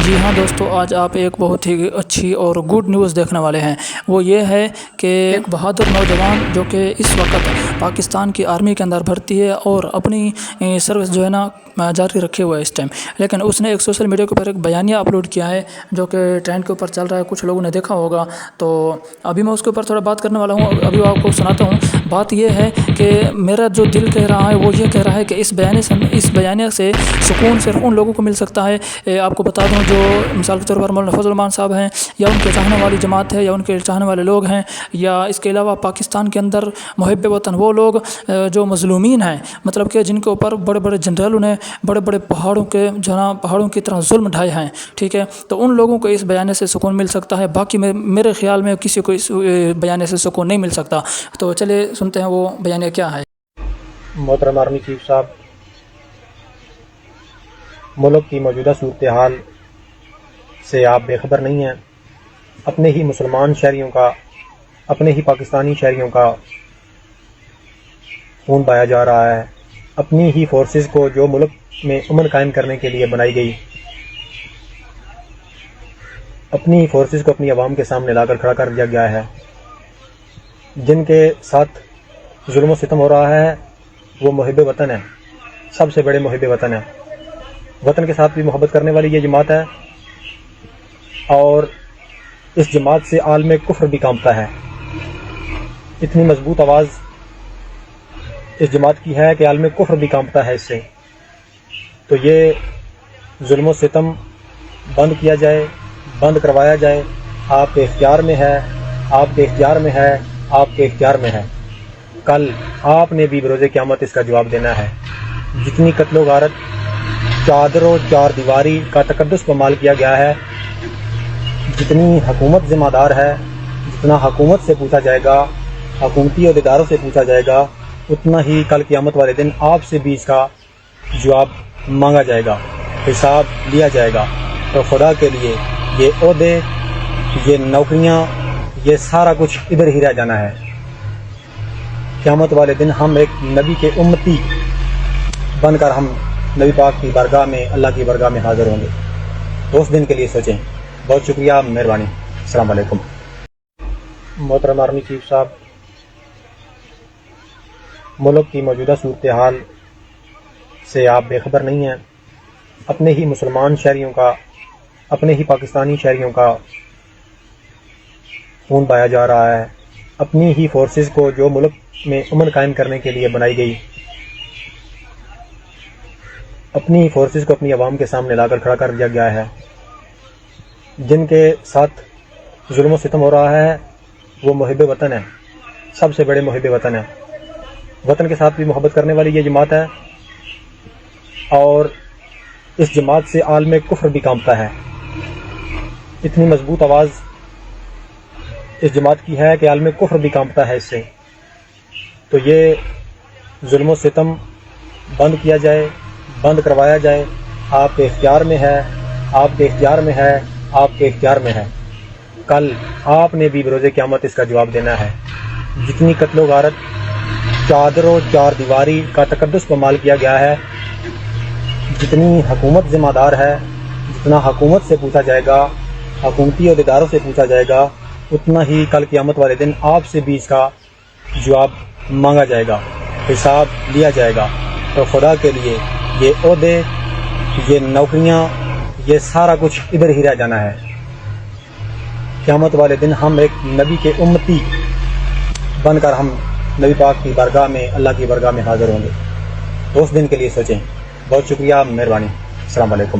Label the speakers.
Speaker 1: جی ہاں دوستو، آج آپ ایک بہت ہی اچھی اور گڈ نیوز دیکھنے والے ہیں۔ وہ یہ ہے کہ ایک بہادر نوجوان جو کہ اس وقت پاکستان کی آرمی کے اندر بھرتی ہے اور اپنی سروس جو ہے نا جاری رکھے ہوئے ہے اس ٹائم، لیکن اس نے ایک سوشل میڈیا کے اوپر ایک بیانیہ اپلوڈ کیا ہے جو کہ ٹرینڈ کے اوپر چل رہا ہے، کچھ لوگوں نے دیکھا ہوگا۔ تو ابھی میں اس کے اوپر تھوڑا بات کرنے والا ہوں، ابھی آپ کو سناتا ہوں۔ بات یہ ہے کہ میرا جو دل کہہ رہا ہے وہ یہ کہہ رہا ہے کہ اس بیانیہ سے سکون صرف ان لوگوں کو مل سکتا ہے۔ آپ کو بتا دوں، جو مثال کے طور پر مولانا فضل الرحمان صاحب ہیں، یا ان کے چاہنے والی جماعت ہے، یا ان کے چاہنے والے لوگ ہیں، یا اس کے علاوہ پاکستان کے اندر محب وطن وہ لوگ جو مظلومین ہیں، مطلب کہ جن کے اوپر بڑے بڑے جنرلوں نے بڑے بڑے پہاڑوں کی طرح ظلم ڈھائے ہیں، ٹھیک ہے، تو ان لوگوں کو اس بیانیے سے سکون مل سکتا ہے۔ باقی میرے خیال میں کسی کو اس بیانیے سے سکون نہیں مل سکتا۔ تو چلے سنتے ہیں وہ بیانیہ کیا ہے۔
Speaker 2: محترم آرمی چیف صاحب، ملک کی موجودہ صورتحال سے آپ بے خبر نہیں ہیں۔ اپنے ہی مسلمان شہریوں کا، اپنے ہی پاکستانی شہریوں کا خون بہایا جا رہا ہے۔ اپنی ہی فورسز کو، جو ملک میں امن قائم کرنے کے لیے بنائی گئی، اپنی ہی فورسز کو اپنی عوام کے سامنے لا کر کھڑا کر دیا گیا ہے۔ جن کے ساتھ ظلم و ستم ہو رہا ہے وہ محب وطن ہے، سب سے بڑے محب وطن ہے۔ وطن کے ساتھ بھی محبت کرنے والی یہ جماعت ہے، اور اس جماعت سے عالم کفر بھی کانپتا ہے۔ اتنی مضبوط آواز اس جماعت کی ہے کہ عالم کفر بھی کانپتا ہے اس سے۔ تو یہ ظلم و ستم بند کیا جائے، بند کروایا جائے۔ آپ کے اختیار میں ہے، آپ کے اختیار میں ہے، آپ کے اختیار میں ہے۔ کل آپ نے بھی بروز قیامت اس کا جواب دینا ہے۔ جتنی قتل و غارت، چادر و چار دیواری کا تقدس پامال کیا گیا ہے، جتنی حکومت ذمہ دار ہے، جتنا حکومت سے پوچھا جائے گا، حکومتی عہدیداروں سے پوچھا جائے گا، اتنا ہی کل قیامت والے دن آپ سے بھی اس کا جواب مانگا جائے گا، حساب لیا جائے گا۔ تو خدا کے لیے یہ عہدے، یہ نوکریاں، یہ سارا کچھ ادھر ہی رہ جانا ہے۔ قیامت والے دن ہم ایک نبی کے امتی بن کر ہم نبی پاک کی بارگاہ میں، اللہ کی بارگاہ میں حاضر ہوں گے۔ تو اس دن کے لیے سوچیں۔ بہت شکریہ، مہربانی، السلام علیکم۔ محترم آرمی چیف صاحب، ملک کی موجودہ صورتحال سے آپ بے خبر نہیں ہیں۔ اپنے ہی مسلمان شہریوں کا، اپنے ہی پاکستانی شہریوں کا خون بہایا جا رہا ہے۔ اپنی ہی فورسز کو، جو ملک میں امن قائم کرنے کے لیے بنائی گئی، اپنی ہی فورسز کو اپنی عوام کے سامنے لا کر کھڑا کر دیا گیا ہے۔ جن کے ساتھ ظلم و ستم ہو رہا ہے وہ محب وطن ہے، سب سے بڑے محب وطن ہے۔ وطن کے ساتھ بھی محبت کرنے والی یہ جماعت ہے، اور اس جماعت سے عالم کفر بھی کانپتا ہے۔ اتنی مضبوط آواز اس جماعت کی ہے کہ عالم کفر بھی کانپتا ہے اس سے۔ تو یہ ظلم و ستم بند کیا جائے، بند کروایا جائے۔ آپ کے اختیار میں ہے، آپ کے اختیار میں ہے، آپ کے اختیار میں ہے۔ کل آپ نے بھی بروز قیامت اس کا جواب دینا ہے۔ جتنی قتل و غارت، چادر و چار دیواری کا تقدس پامال کیا گیا ہے، جتنی حکومت ذمہ دار ہے، جتنا حکومت سے پوچھا جائے گا، حکومتی عہدیداروں سے پوچھا جائے گا، اتنا ہی کل قیامت والے دن آپ سے بھی اس کا جواب مانگا جائے گا، حساب لیا جائے گا۔ تو خدا کے لیے یہ عہدے، یہ نوکریاں، یہ سارا کچھ ادھر ہی رہ جانا ہے۔ قیامت والے دن ہم ایک نبی کے امتی بن کر ہم نبی پاک کی بارگاہ میں، اللہ کی بارگاہ میں حاضر ہوں گے۔ تو اس دن کے لیے سوچیں۔ بہت شکریہ، مہربانی، السلام علیکم۔